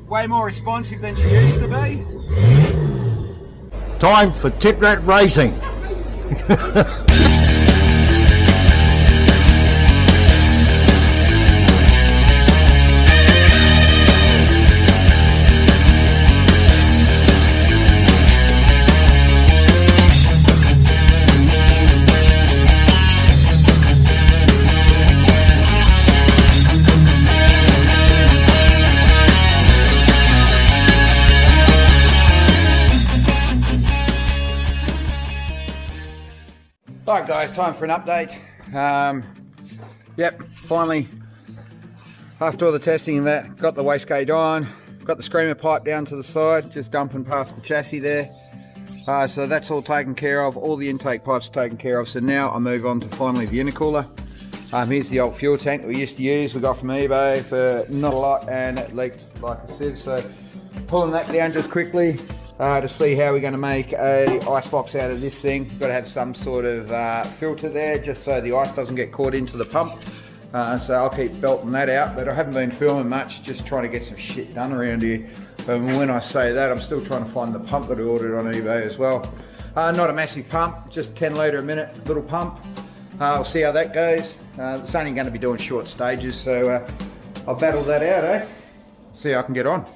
way more responsive than she used to be. Time for Tit Rat Racing. Alright guys, time for an update. Yep, finally, after all the testing and that, got the wastegate on, got the screamer pipe down to the side, just dumping past the chassis there. So that's all taken care of, all the intake pipes taken care of, so now I move on to finally the intercooler. Here's the old fuel tank that we used to use, we got from eBay for not a lot and it leaked like a sieve, so pulling that down just quickly. To see how we're going to make a ice box out of this thing. Got to have some sort of filter there just so the ice doesn't get caught into the pump. So I'll keep belting that out, but I haven't been filming much, just trying to get some shit done around here. And when I say that, I'm still trying to find the pump that I ordered on eBay as well. Not a massive pump, just 10 litre a minute little pump. We'll see how that goes. It's only going to be doing short stages, so I'll battle that out, see how I can get on.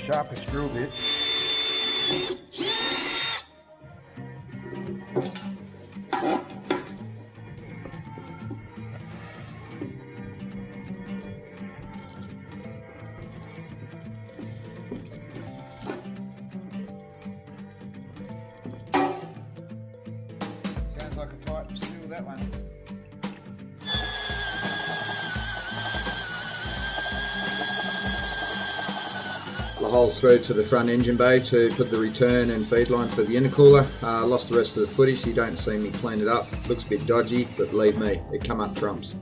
Sharpest drill bit. Sounds like a tight steel, that one. The holes through to the front engine bay to put the return and feed line for the intercooler. Lost the rest of the footage, so you don't see me clean it up. Looks a bit dodgy, but believe me, it come up trumps.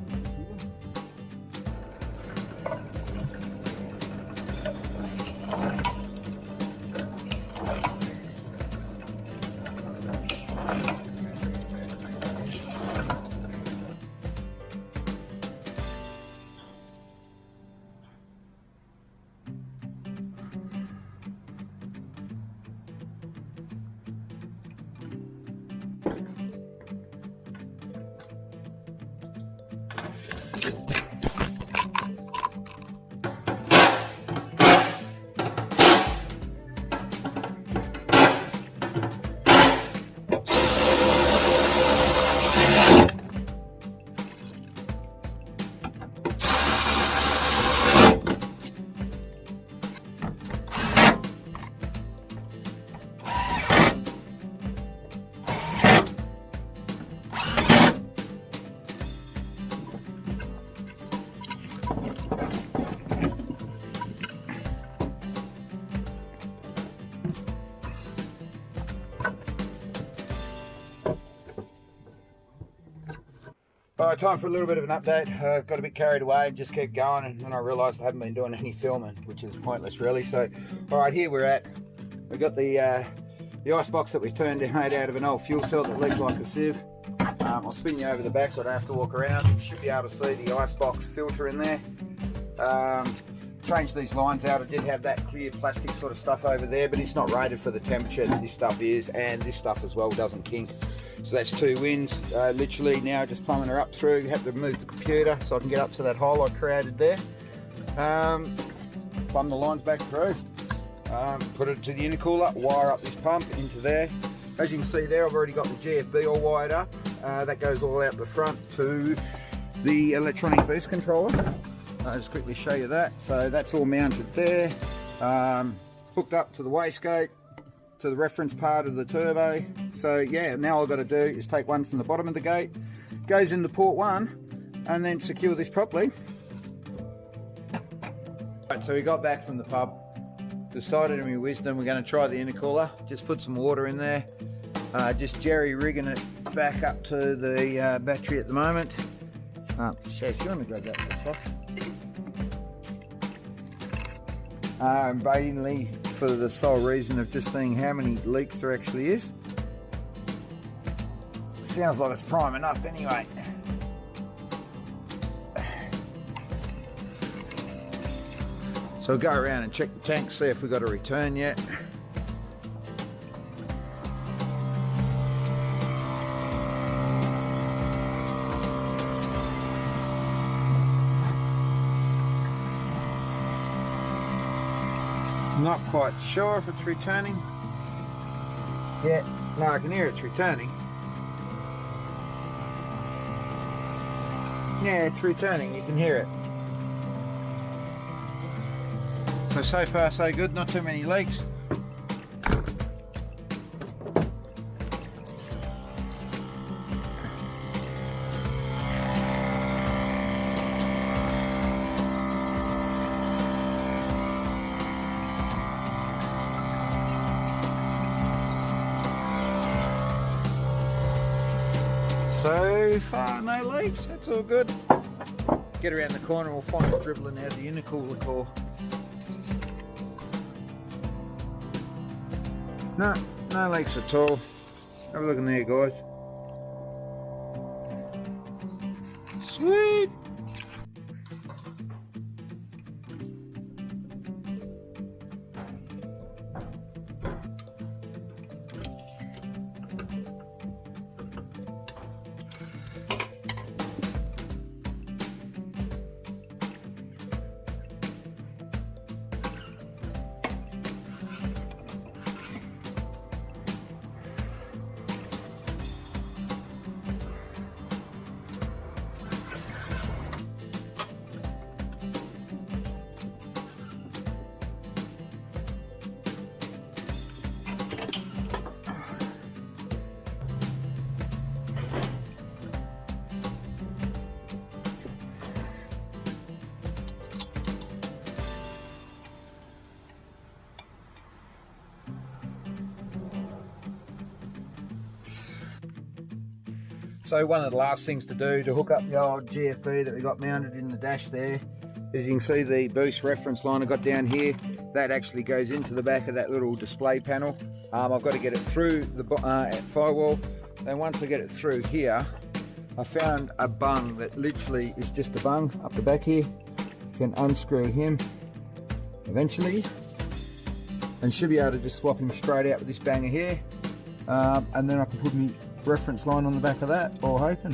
Alright, time for a little bit of an update. Got a bit carried away and just kept going, and then I realised I haven't been doing any filming, which is pointless really. So, alright, here we've got the ice box that we've turned made out of an old fuel cell that leaked like a sieve. I'll spin you over the back so I don't have to walk around. You should be able to see the ice box filter in there. Changed these lines out. I did have that clear plastic sort of stuff over there, but it's not rated for the temperature that this stuff is, and this stuff as well doesn't kink. So that's 2 wins. Literally now just plumbing her up through. Have to move the computer so I can get up to that hole I created there. Plumb the lines back through. Put it to the intercooler, wire up this pump into there. As you can see there, I've already got the GFB all wired up. that goes all out the front to the electronic boost controller. I'll just quickly show you that. So that's all mounted there, hooked up to the wastegate, to the reference part of the turbo. So yeah, now all I've got to do is take one from the bottom of the gate, goes into port 1, and then secure this properly. Right, so we got back from the pub, decided in my wisdom we're going to try the intercooler, just put some water in there, just jerry rigging it back up to the battery at the moment. Chef, you want to grab that for stuff? Mainly for the sole reason of just seeing how many leaks there actually is. Sounds like it's priming up anyway. So we'll go around and check the tank, see if we've got a return yet. Not quite sure if it's returning. Yeah, no, I can hear it's returning. Yeah, it's returning, you can hear it. So far so good, not too many leaks. So far no leaks, that's all good. Get around the corner and we'll find it dribbling out the intercooler core. No, no leaks at all. Have a look in there, guys. Sweet! So one of the last things to do to hook up the old GFB that we got mounted in the dash there, as you can see the boost reference line I got down here, that actually goes into the back of that little display panel. I've got to get it through the firewall, and once I get it through here, I found a bung that literally is just a bung up the back here. You can unscrew him eventually, and should be able to just swap him straight out with this banger here, and then I can put my reference line on the back of that, all hoping.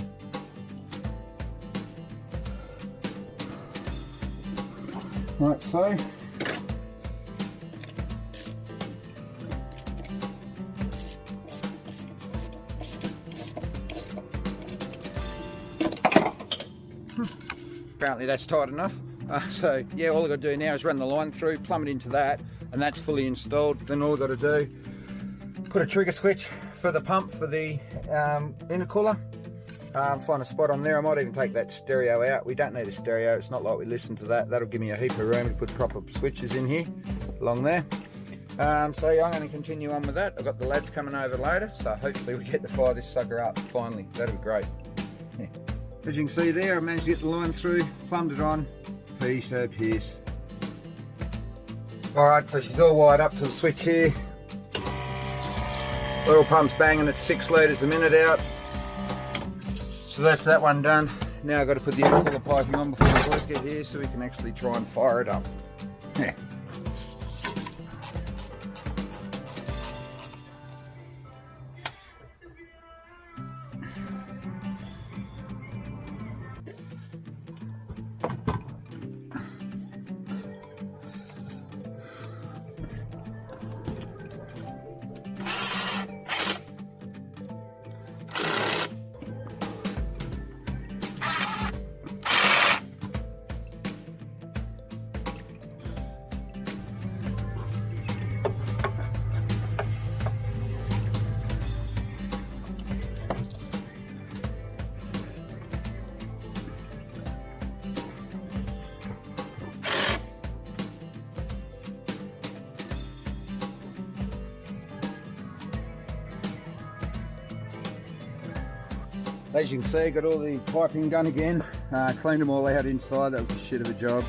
Right, so apparently that's tight enough. So yeah, all I've got to do now is run the line through, plumb it into that, and that's fully installed. Then all I've got to do, put a trigger switch for the pump for the intercooler, find a spot on there. I might even take that stereo out. We don't need a stereo, it's not like we listen to that. That'll give me a heap of room to put proper switches in here along there. So yeah, I'm going to continue on with that. I've got the lads coming over later, so hopefully we get to fire this sucker up finally. That'll be great. Yeah. As you can see there, I managed to get the line through, plumbed it on, piece of piece. Alright, so she's all wired up to the switch here. Oil pump's banging at 6 litres a minute out. So that's that one done. Now I've got to put the intercooler piping on before the boys get here so we can actually try and fire it up. Yeah. As you can see, got all the piping done again. Cleaned them all out inside. That was a shit of a job.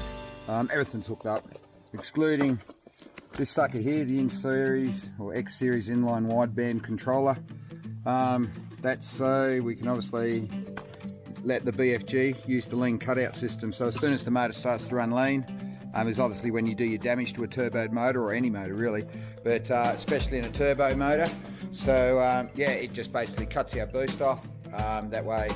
Everything's hooked up, excluding this sucker here, the in-series or X-series inline wideband controller. That's so we can obviously let the BFG use the lean cutout system. So as soon as the motor starts to run lean, is obviously when you do your damage to a turbo motor, or any motor really, but especially in a turbo motor. So yeah, it just basically cuts our boost off. That way,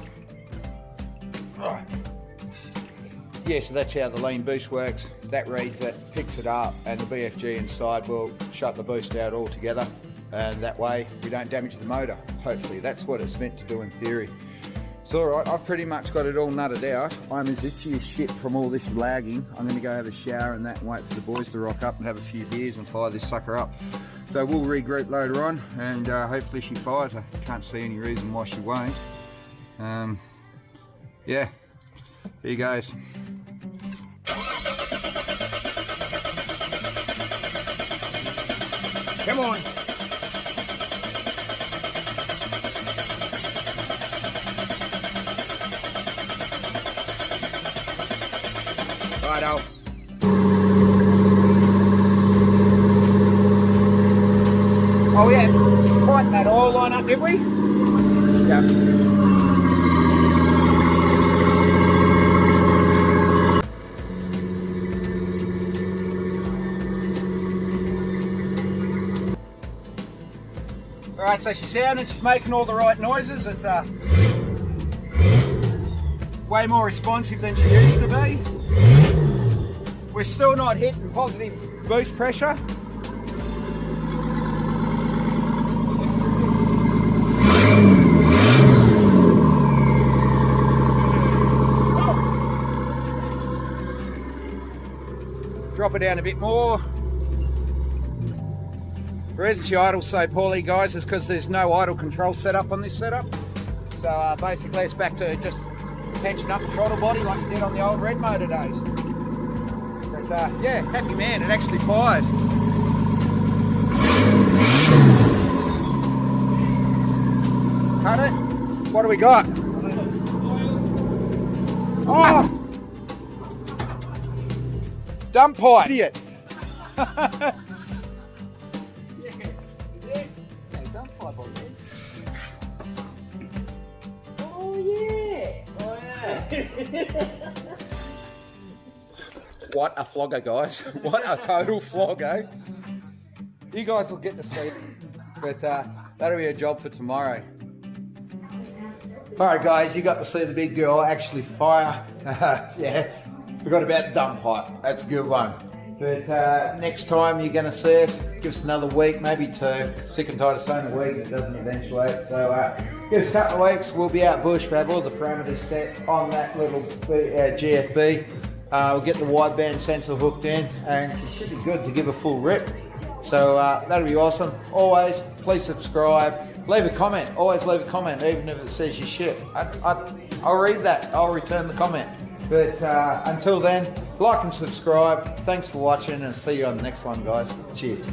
yeah, so that's how the lean boost works. That reads it, picks it up, and the BFG inside will shut the boost out altogether, and that way we don't damage the motor. Hopefully that's what it's meant to do in theory. So alright, I've pretty much got it all nutted out. I'm as itchy as shit from all this lagging. I'm going to go have a shower and that, and wait for the boys to rock up and have a few beers and fire this sucker up. So we'll regroup later on, and hopefully she fires. I can't see any reason why she won't. Yeah, here goes. Come on. Righto. Oh yeah, quite that oil line up, did we? Yeah. Alright, so she's sounding, she's making all the right noises. It's way more responsive than she used to be. We're still not hitting positive boost pressure. Drop it down a bit more. The reason she idles so poorly, guys, is because there's no idle control setup on this setup. So basically it's back to just tension up the throttle body like you did on the old red motor days. But yeah, happy man, it actually fires. Cut it. What do we got? Oh! Dump pipe. Idiot. Oh yeah! Oh yeah! What a flogger, guys. What a total flogger. You guys will get to see it, but that'll be a job for tomorrow. Alright guys, you got to see the big girl actually fire. Yeah, forgot about the dump pipe. That's a good one. But next time you're going to see us, give us another week, maybe two. Sick and tired of saying a week, it doesn't eventuate. So give us a couple of weeks, we'll be out bush, we have all the parameters set on that little GFB. We'll get the wideband sensor hooked in, and it should be good to give a full rip. So that'll be awesome. Always, please subscribe. Leave a comment. Always leave a comment, even if it says your shit. I'll read that. I'll return the comment. But until then, like and subscribe. Thanks for watching, and see you on the next one, guys. Cheers.